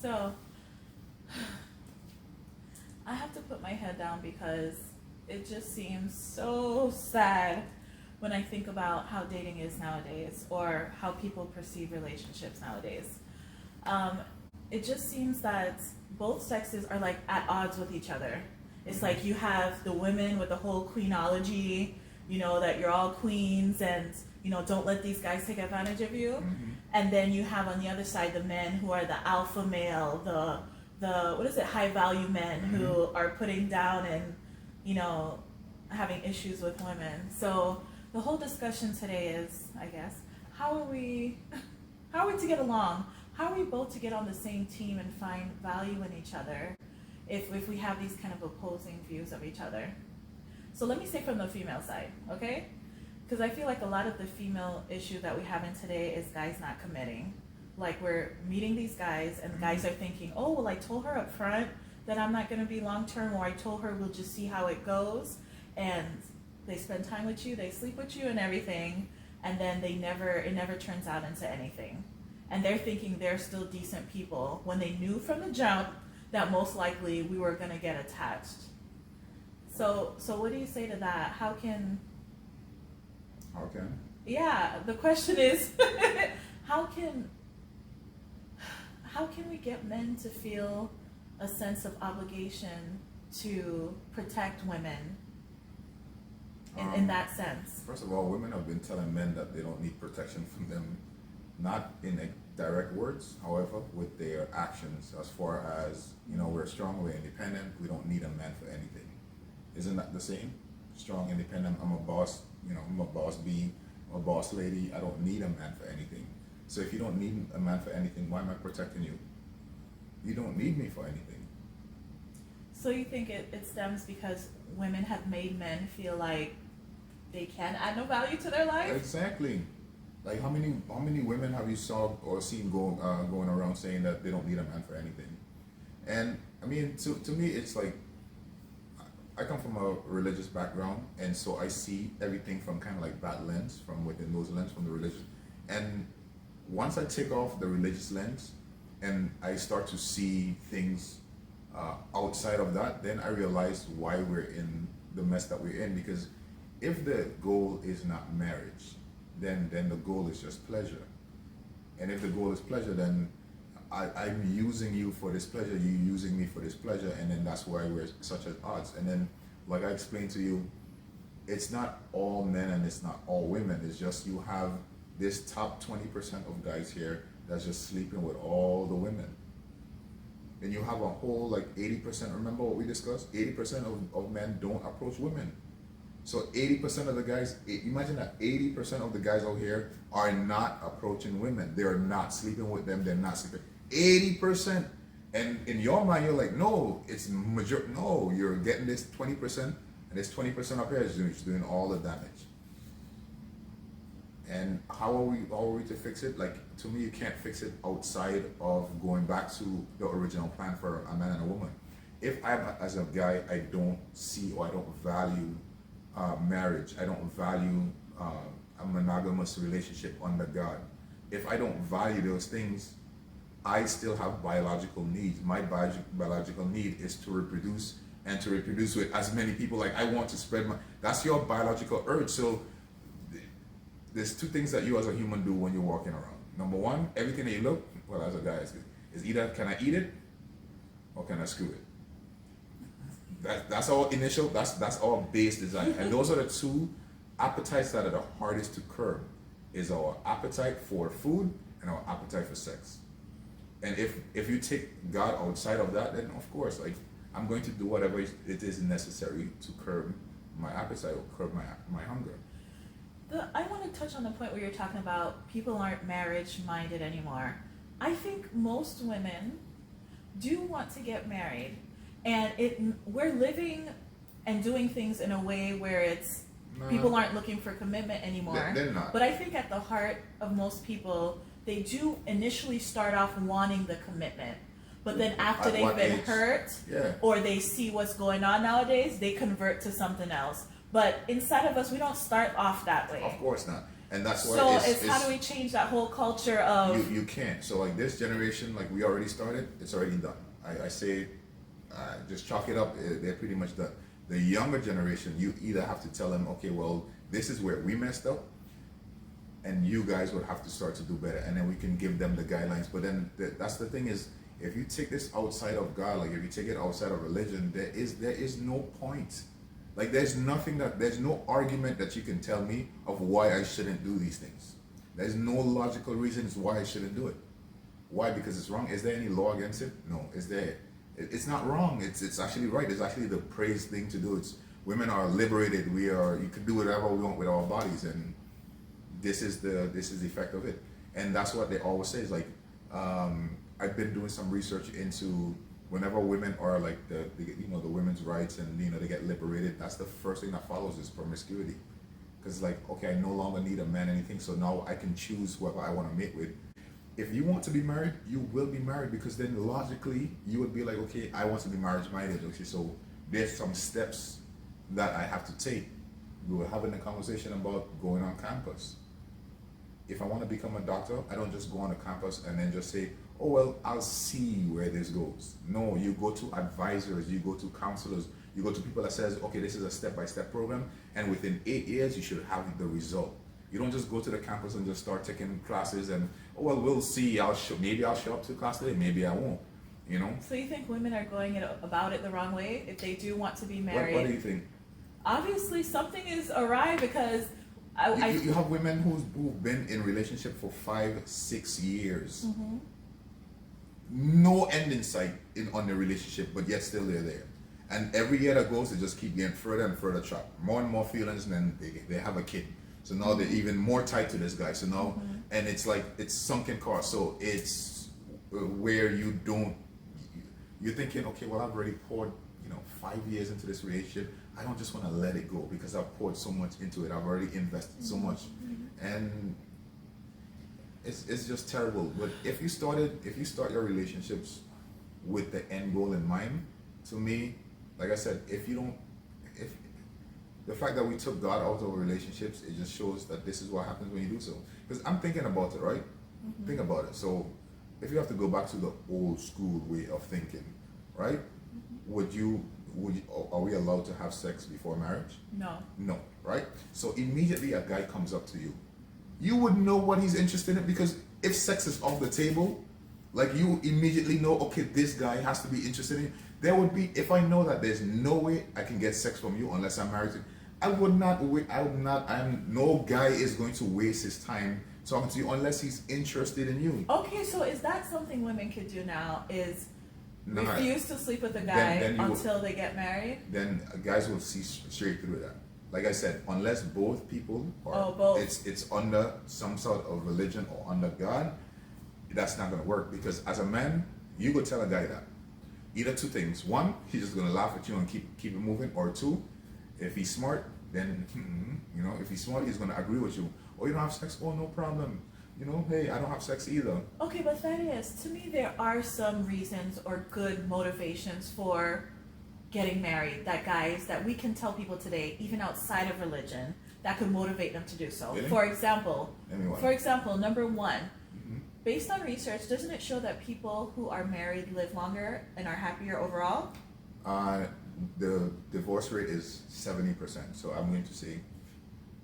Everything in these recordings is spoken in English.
So, I have to put my head down because it just seems so sad when I think about how dating is nowadays or how people perceive relationships nowadays. It just seems that both sexes are like at odds with each other. It's like you have the women with the whole queenology, you know, that you're all queens and, you know, don't let these guys take advantage of you. Mm-hmm. And then you have on the other side the men who are the alpha male, the what is it, high value men Mm-hmm. who are putting down and, you know, having issues with women. So the whole discussion today is, I guess, how are we to get along? How are we both to get on the same team and find value in each other if we have these kind of opposing views of each other? So let me say from the female side, okay? Because I feel like a lot of the female issue that we have in today is guys not committing. Like we're meeting these guys and guys are thinking, oh, well, I told her up front that I'm not going to be long term, or I told her we'll just see how it goes. And they spend time with you, they sleep with you and everything, and then it never turns out into anything. And they're thinking they're still decent people when they knew from the jump that most likely we were going to get attached. So what do you say to that? How can Yeah, the question is how can we get men to feel a sense of obligation to protect women in that sense? First of all, women have been telling men that they don't need protection from them, not in direct words, however, with their actions, as far as, you know, we're strong, we're independent, we don't need a man for anything. Isn't that the same? Strong, independent, I'm a boss, you know, I'm a boss bee, I'm a boss lady, I don't need a man for anything. So if you don't need a man for anything, why am I protecting you? You don't need me for anything. So you think it stems because women have made men feel like they can add no value to their life? Exactly. Like how many women have you saw or seen going around saying that they don't need a man for anything? And I mean, to me, it's like, I come from a religious background, and so I see everything from kind of like that lens, from within those lens, from the religion. And once I take off the religious lens and I start to see things outside of that, then I realize why we're in the mess that we're in. Because if the goal is not marriage, then the goal is just pleasure. And if the goal is pleasure, then I'm using you for this pleasure, you using me for this pleasure, and then that's why we're such at odds. And then, like I explained to you, it's not all men and it's not all women. It's just you have this top 20% of guys here that's just sleeping with all the women. And you have a whole like 80%, remember what we discussed? 80% of men don't approach women. So 80% of the guys, imagine that 80% of the guys out here are not approaching women. They're not sleeping with them, they're not sleeping. 80%. And in your mind, you're like, no, it's no, you're getting this 20%, and this 20% up here is doing all the damage. And how are we to fix it? Like, to me, you can't fix it outside of going back to the original plan for a man and a woman. If as a guy, I don't see or I don't value marriage, I don't value a monogamous relationship under God. If I don't value those things, I still have biological needs. My biological need is to reproduce, and to reproduce with as many people. Like, I want to spread that's your biological urge. So there's two things that you as a human do when you're walking around. Number one, everything that you look, well, as a guy, is either can I eat it or can I screw it? That's our initial, that's our base design. And those are the two appetites that are the hardest to curb, is our appetite for food and our appetite for sex. And if you take God outside of that, then of course, like, I'm going to do whatever it is necessary to curb my appetite or curb my hunger. I want to touch on the point where you're talking about people aren't marriage minded anymore. I think most women do want to get married, and we're living and doing things in a way where it's people aren't looking for commitment anymore. They're not. But I think at the heart of most people, they do initially start off wanting the commitment. But then after they've been hurt, or they see what's going on nowadays, they convert to something else. But inside of us, we don't start off that way. Of course not. And that's why So it's how do we change that whole culture of you can't. So like this generation, like we already started, it's already done. I say, just chalk it up. They're pretty much done. The younger generation, you either have to tell them, okay, well, this is where we messed up, and you guys would have to start to do better, and then we can give them the guidelines. But then that's the thing is, if you take this outside of God, like if you take it outside of religion, there is no point. Like there's no argument that you can tell me of why I shouldn't do these things. There's no logical reasons why I shouldn't do it. Why? Because it's wrong. Is there any law against it? No. Is there? It's not wrong. It's actually right. It's actually the praised thing to do. It's women are liberated. You can do whatever we want with our bodies, and this is the effect of it. And that's what they always say is like, I've been doing some research into whenever women are like the women's rights and they get liberated, that's the first thing that follows is promiscuity. Because like, okay, I no longer need a man anything, so now I can choose whoever I want to mate with. If you want to be married, you will be married, because then logically you would be like, okay, I want to be marriage-minded. Okay, so there's some steps that I have to take. We were having a conversation about going on campus. If I want to become a doctor, I don't just go on a campus and then just say, oh, well, I'll see where this goes. No, you go to advisors, you go to counselors, you go to people that says, okay, this is a step-by-step program, and within 8 years, you should have the result. You don't just go to the campus and just start taking classes and, oh, well, we'll see. Maybe I'll show up to class today, maybe I won't, So you think women are going about it the wrong way if they do want to be married? What do you think? Obviously, something is awry because you have women who've been in relationship for 5-6 years. Mm-hmm. No end in sight on the relationship, but yet still they're there. And every year that goes, they just keep getting further and further trapped. More and more feelings, and then they have a kid. So now they're even more tied to this guy. So now, and it's like, it's sunken cost. So it's where you're thinking, okay, well, I've already poured, 5 years into this relationship. I don't just want to let it go because I've poured so much into it. I've already invested so much. And it's just terrible. But if you start your relationships with the end goal in mind, to me, like I said, if the fact that we took God out of our relationships, it just shows that this is what happens when you do so. Because I'm thinking about it, right? Mm-hmm. Think about it. So if you have to go back to the old school way of thinking, right? Are we allowed to have sex before marriage? No, right? So immediately a guy comes up to you. You would know what he's interested in, because if sex is off the table, like you immediately know, okay, this guy has to be interested in you. There would be, if I know that there's no way I can get sex from you unless I'm married to you, no guy is going to waste his time talking to you unless he's interested in you. Okay, so is that something women could do now, is refuse to sleep with a guy until they get married? Then guys will see straight through that. Like I said, unless both people are, it's under some sort of religion or under God, that's not going to work. Because as a man, you could tell a guy that. Either two things. One, he's just going to laugh at you and keep it moving. Or two, if he's smart, then, if he's smart, he's going to agree with you. Oh, you don't have sex? Oh, no problem. Hey, I don't have sex either. Okay, but Thaddeus, to me there are some reasons or good motivations for getting married that we can tell people today, even outside of religion, that could motivate them to do so. Really? For example, number one, based on research, doesn't it show that people who are married live longer and are happier overall? The divorce rate is 70%. So I'm going to say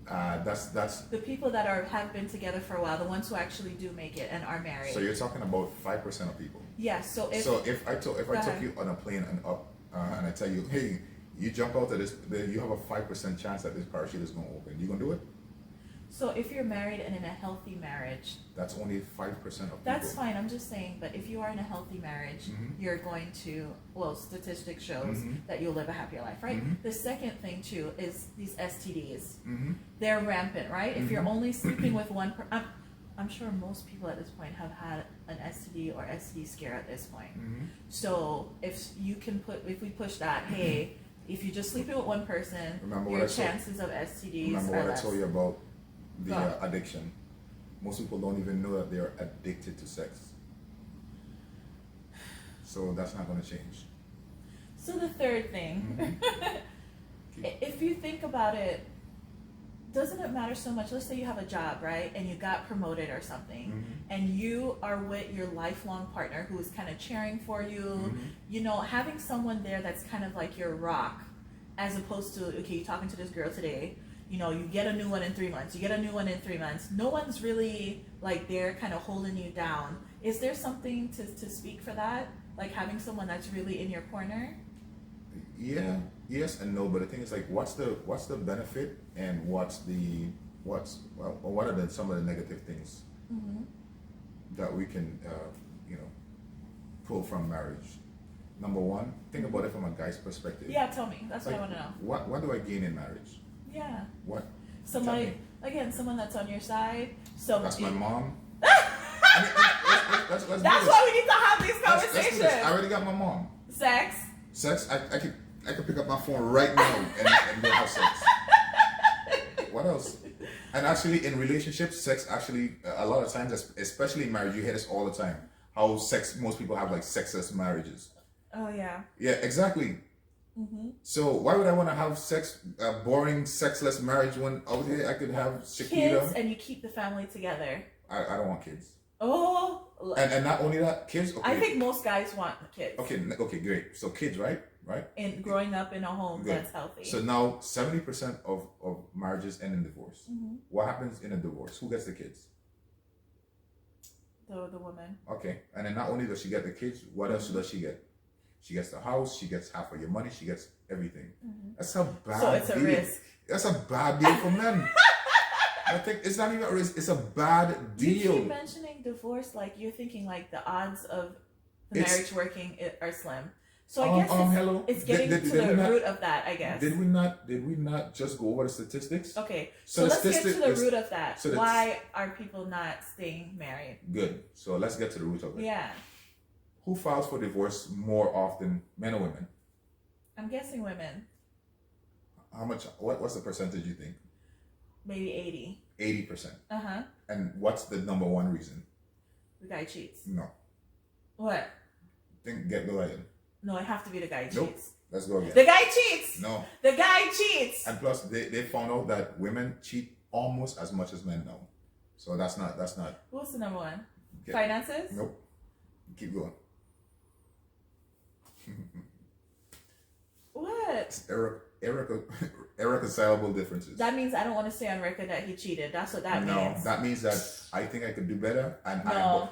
that's the people that have been together for a while, the ones who actually do make it and are married. So you're talking about 5% of people. Yes. So if I took you on a plane and up, and I tell you, hey, you jump out of this, you have a 5% chance that this parachute is going to open. You gonna do it? So if you're married and in a healthy marriage, that's only 5% of people. That's fine. I'm just saying, but if you are in a healthy marriage, you're going to, statistics shows that you'll live a happier life, right? The second thing too is these STDs. They're rampant, right? If you're only sleeping with one I'm sure most people at this point have had an STD or STD scare at this point. So if we push that, hey, if you're just sleeping with one person, your chances of STDs Remember are what less. I told you about the addiction. Most people don't even know that they're addicted to sex. So that's not going to change. So the third thing, if you think about it, doesn't it matter so much? Let's say you have a job, right? And you got promoted or something, and you are with your lifelong partner who is kind of cheering for you, you know, having someone there that's kind of like your rock, as opposed to, okay, you're talking to this girl today, you know, you get a new one in 3 months, you get a new one in 3 months. No one's really like there kind of holding you down. Is there something to speak for that? Like having someone that's really in your corner? Yeah, yes and no, but the thing is, like, what's the benefit, and what are some of the negative things that we can you know, pull from marriage? Number one, think about it from a guy's perspective. Yeah, tell me. That's like, what I want to know. What do I gain in marriage? Yeah. What? Somebody, again, someone that's on your side. So that's my mom. Let's that's why we need to have these conversations. Let's do this. I already got my mom. Sex. I could pick up my phone right now and go have sex. What else? And actually, in relationships, sex actually a lot of times, especially in marriage, you hear this all the time. How most people have like sexless marriages. Oh yeah. Yeah, exactly. So why would I want to have boring sexless marriage when out here I could have Shakira? Kids, and you keep the family together. I don't want kids. Oh. And not only that, kids. Okay. I think most guys want kids. Okay, great. So kids, right? And growing up in a home Good. that's healthy. So now 70% of marriages end in divorce. What happens in a divorce? Who gets the kids? The woman. Okay, and then not only does she get the kids, what else does she get? She gets the house, she gets half of your money, she gets everything. That's a bad So it's a deal. risk. That's a bad deal for men. I think it's not even a risk, it's a bad deal. You keep mentioning divorce like you're thinking like the odds of the marriage working are slim. So I guess it's getting to the root of that, I guess. Did we not just go over the statistics? Okay, so let's get to the root of that. So why are people not staying married? Good. So let's get to the root of it. Yeah. Who files for divorce more often, men or women? I'm guessing women. How much? What's the percentage you think? Maybe 80. 80%. Uh-huh. And what's the number one reason? The guy cheats. No. What? Go ahead. No, it have to be the guy Nope. cheats. Let's go again. The guy cheats. No. The guy cheats. And plus, they found out that women cheat almost as much as men now. So that's not. What's the number one? Finances? Nope. Keep going. What? Irreconcilable differences. That means I don't want to say on record that he cheated. That's what that means. No, that means that I think I could do better. And no,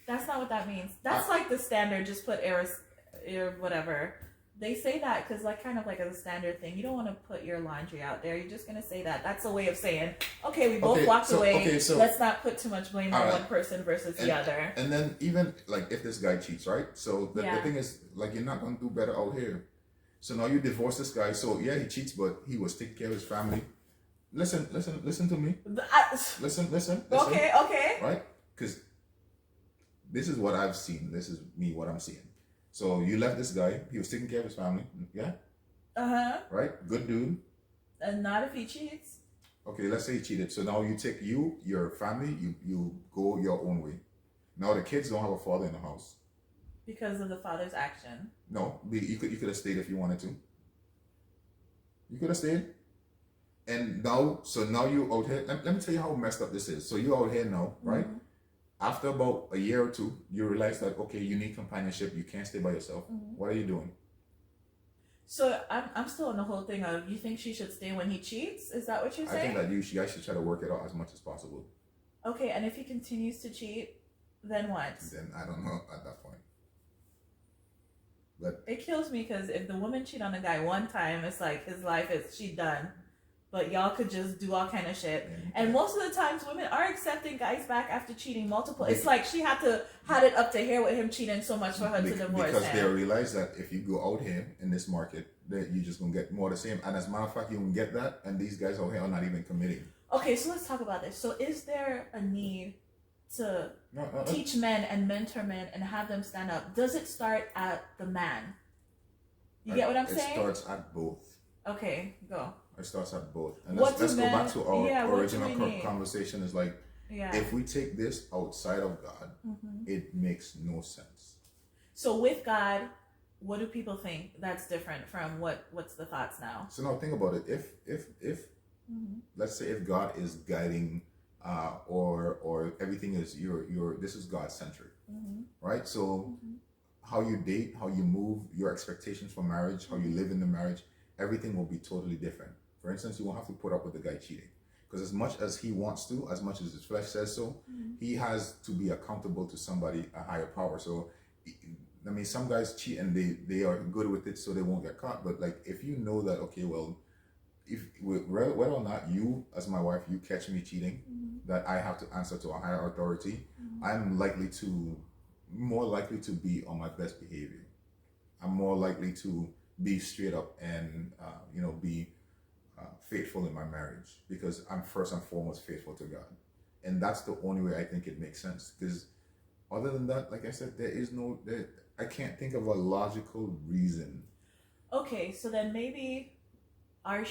that's not what that means. That's like the standard. Just put whatever. They say that because like kind of like as a standard thing. You don't want to put your laundry out there. You're just gonna say that. That's a way of saying, okay, we both walked away. Okay, so let's not put too much blame on one person versus the other. And then even like if this guy cheats, right? So the thing is, like, you're not gonna do better out here. So now you divorce this guy. So yeah, he cheats, but he was taking care of his family. Listen to me. Listen. Okay. Right? Because this is what I've seen. This is what I'm seeing. So you left this guy. He was taking care of his family. Yeah? Uh-huh. Right? Good dude. And not if he cheats. Okay, let's say he cheated. So now you take your family, you go your own way. Now the kids don't have a father in the house. Because of the father's action. No, you could have stayed if you wanted to. You could have stayed. And now you out here. Let me tell you how messed up this is. So you out here now, right? After about a year or two, you realize that, okay, you need companionship. You can't stay by yourself. What are you doing? So I'm still on the whole thing of, you think she should stay when he cheats? Is that what you're saying? I think that you guys should try to work it out as much as possible. Okay, and if he continues to cheat, then what? Then I don't know at that point. But it kills me because if the woman cheat on a guy one time, it's like his life she done. But y'all could just do all kind of shit. And most of the times women are accepting guys back after cheating multiple. It's like she had it up to here with him cheating so much for her to divorce him. Because they realize that if you go out here in this market, that you're just going to get more of the same. And as a matter of fact, you won't get that. And these guys out here are not even committing. Okay, so let's talk about this. So is there a need to teach men and mentor men and have them stand up? Does it start at the man? You get what I'm saying? It starts at both. Okay, go. It starts at both. And let's go back to our original conversation. Is like, if we take this outside of God, it makes no sense. So with God, what do people think that's different from what's the thoughts now? So now think about it. If Let's say if God is guiding, or everything is your this is God centered, right? So how you date, how you move, your expectations for marriage, how you live in the marriage, everything will be totally different. For instance, you won't have to put up with the guy cheating. Because as much as he wants to, as much as his flesh says so, he has to be accountable to somebody, a higher power. So, I mean, some guys cheat and they are good with it so they won't get caught. But like, if you know that, okay, well, if whether or not you, as my wife, you catch me cheating, that I have to answer to a higher authority, I'm more likely to be on my best behavior. I'm more likely to be straight up and be faithful in my marriage, because I'm first and foremost faithful to God, and that's the only way I think it makes sense. Because other than that, like I said, I can't think of a logical reason. Okay, so then maybe our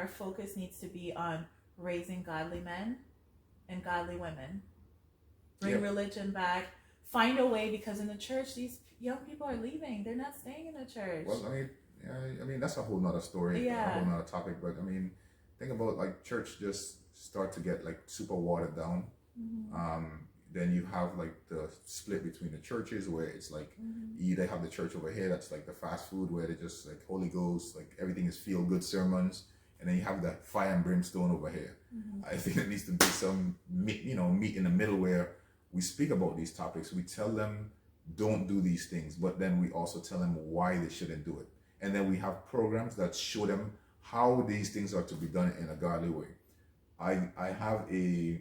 focus needs to be on raising godly men and godly women. Bring religion back. Find a way, because in the church, these young people are leaving. They're not staying in the church. Well, I mean that's a whole nother story, a whole nother topic. But I mean, think about like church just start to get like super watered down. Then you have like the split between the churches, where it's like you either have the church over here that's like the fast food, where they just like Holy Ghost, like everything is feel good sermons, and then you have the fire and brimstone over here. I think there needs to be some meet in the middle, where we speak about these topics. We tell them don't do these things, but then we also tell them why they shouldn't do it. And then we have programs that show them how these things are to be done in a godly way. I have a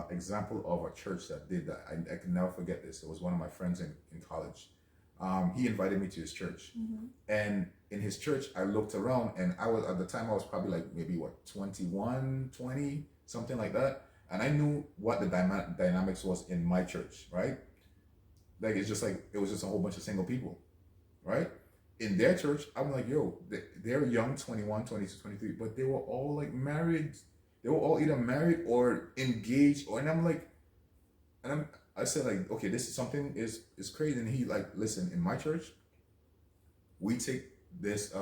example of a church that did that. I can never forget this. It was one of my friends in college. He invited me to his church. And in his church, I looked around, and I was, at the time, I was probably like maybe 21, 20, something like that. And I knew what the dynamics was in my church, right? Like, it was just a whole bunch of single people, right? In their church, I'm like, yo, they're young, 21, 22, 23, but they were all like married. They were all either married or engaged, and I'm like, I said like, okay, this is something is crazy. And he like, listen, in my church, we take this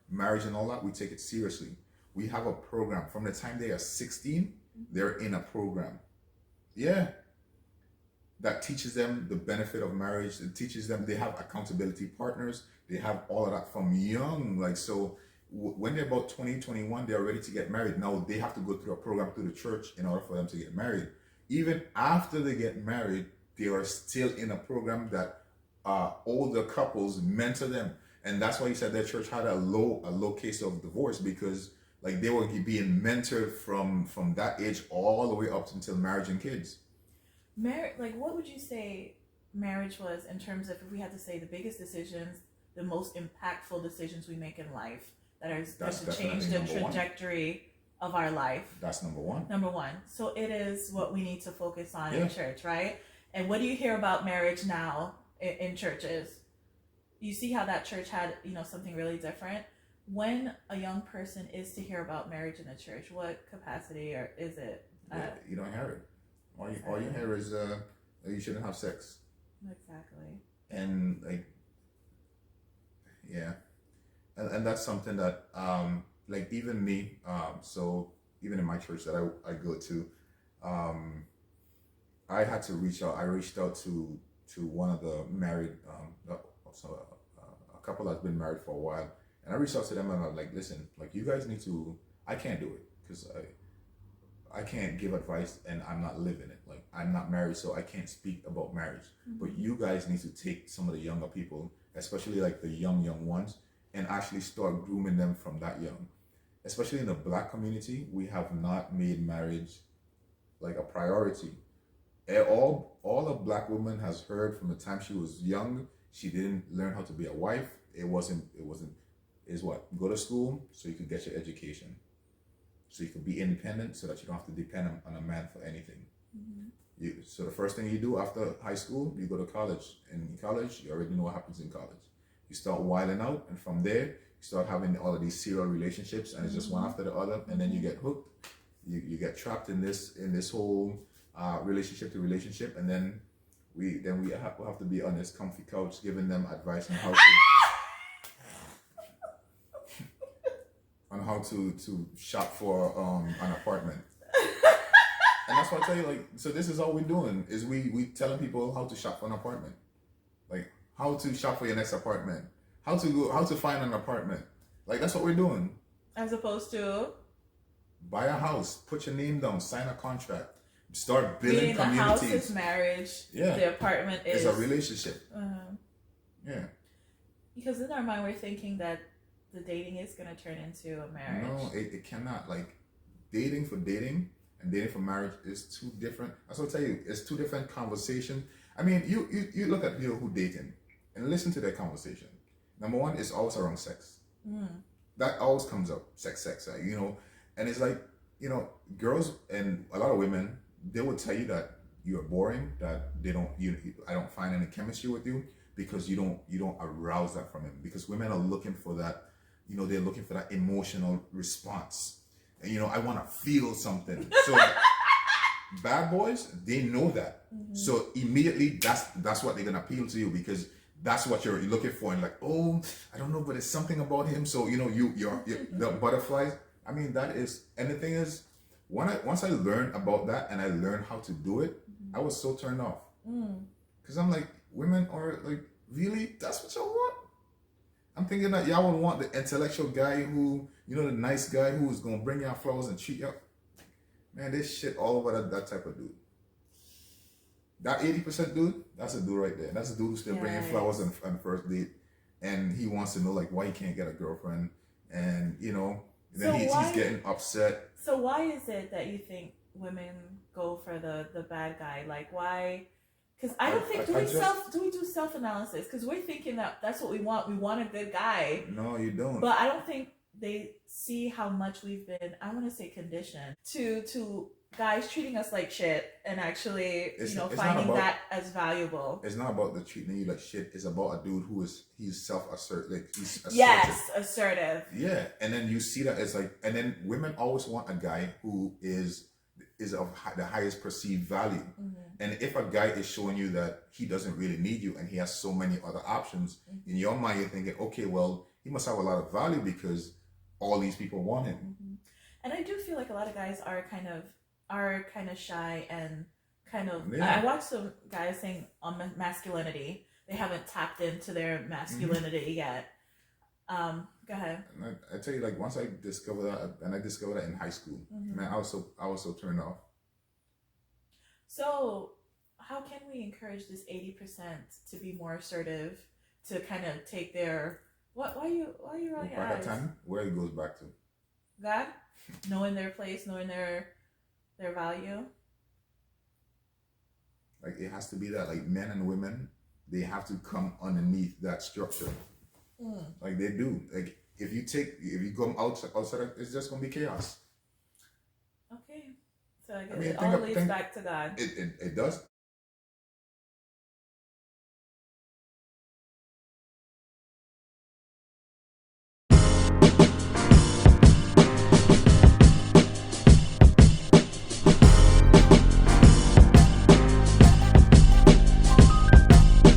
marriage and all that, we take it seriously. We have a program from the time they are 16, they're in a program. Yeah. That teaches them the benefit of marriage. It teaches them, they have accountability partners. They have all of that from young. Like, so when they're about 20, 21, they're ready to get married. Now they have to go through a program through the church in order for them to get married. Even after they get married, they are still in a program that older couples mentor them. And that's why he said their church had a low case of divorce, because like they were being mentored from that age all the way up until marriage and kids. Like, what would you say marriage was in terms of, if we had to say the biggest decisions, the most impactful decisions we make in life that are going to change the trajectory of our life? That's number one. Number one. So it is what we need to focus on in church, right? And what do you hear about marriage now in churches? You see how that church had, something really different. When a young person is to hear about marriage in the church, what capacity or is it? You don't hear it. All you hear is you shouldn't have sex. Exactly. And like, yeah, and that's something that like even me, so even in my church that I go to, I had to reach out. I reached out to one of the married, a couple that's been married for a while, and I reached out to them and I'm like, listen, like you guys need to. I can't do it because I can't give advice and I'm not living it. Like, I'm not married, so I can't speak about marriage. But you guys need to take some of the younger people, especially like the young ones, and actually start grooming them from that young. Especially in the Black community, we have not made marriage like a priority. All a Black woman has heard from the time she was young, she didn't learn how to be a wife. Is what? Go to school so you could get your education. So you can be independent, so that you don't have to depend on a man for anything. So the first thing you do after high school, you go to college. And in college, you already know what happens in college. You start wilding out, and from there, you start having all of these serial relationships, and it's just one after the other, and then you get hooked. You get trapped in this whole relationship to relationship, and then we have to be on this comfy couch giving them advice on how to shop for an apartment. And that's what I tell you, like, so this is all we're doing, is we telling people how to shop for an apartment. Like, how to shop for your next apartment. How to find an apartment. Like, that's what we're doing. As opposed to buy a house, put your name down, sign a contract, start building meaning communities. The house is marriage. Yeah. The apartment is it's a relationship. Yeah. Because in our mind, we're thinking that the dating is going to turn into a marriage. No, it cannot. Like, dating for dating and dating for marriage is two different. That's what I'll tell you. It's two different conversations. I mean, you look at people who dating and listen to their conversation. Number one, it's always around sex. That always comes up. Sex, you know. And it's like, you know, girls and a lot of women, they will tell you that you're boring, that I don't find any chemistry with you because you don't arouse that from him. Because women are looking for that, you know, they're looking for that emotional response. And, you know, I want to feel something. So bad boys, they know that. So immediately that's what they're gonna appeal to you, because that's what you're looking for. And like, oh, I don't know, but it's something about him. So, you know, you're the butterflies. I mean, that is, and the thing is, once I learned about that and I learned how to do it, I was so turned off. Because I'm like, women are like, really? That's what y'all want? I'm thinking that y'all would want the intellectual guy who, you know, the nice guy who is going to bring y'all flowers and treat y'all. Man, there's shit all over that type of dude. That 80% dude, that's a dude right there. That's a dude who's still bringing flowers on the first date. And he wants to know, like, why he can't get a girlfriend. And, you know, then he's getting upset. So why is it that you think women go for the bad guy? Like, why? Because I don't think, do we do self-analysis? Because we're thinking that that's what we want. We want a good guy. No, you don't. But I don't think they see how much we've been, I want to say, conditioned to guys treating us like shit and actually, finding that as valuable. It's not about the treating you like shit. It's about a dude he's self-assertive. Like, he's assertive. Yes, assertive. Yeah, and then you see that it's like, and then women always want a guy who is of the highest perceived value. And if a guy is showing you that he doesn't really need you and he has so many other options, in your mind you're thinking, okay, well, he must have a lot of value because all these people want him. And I do feel like a lot of guys are kind of shy and kind of. I watched some guys saying on masculinity, they haven't tapped into their masculinity yet. Go ahead. And I tell you, like, once I discovered that, and I discovered that in high school, man, I was so turned off. So, how can we encourage this 80% to be more assertive, to kind of take their why are you rolling your eyes? Time, where it goes back to God, knowing their place, knowing their value. Like, it has to be that, like, men and women, they have to come underneath that structure. Like, they do. Like, if you come outside, it's just gonna be chaos. Okay, so I guess it all leads back to God. It does.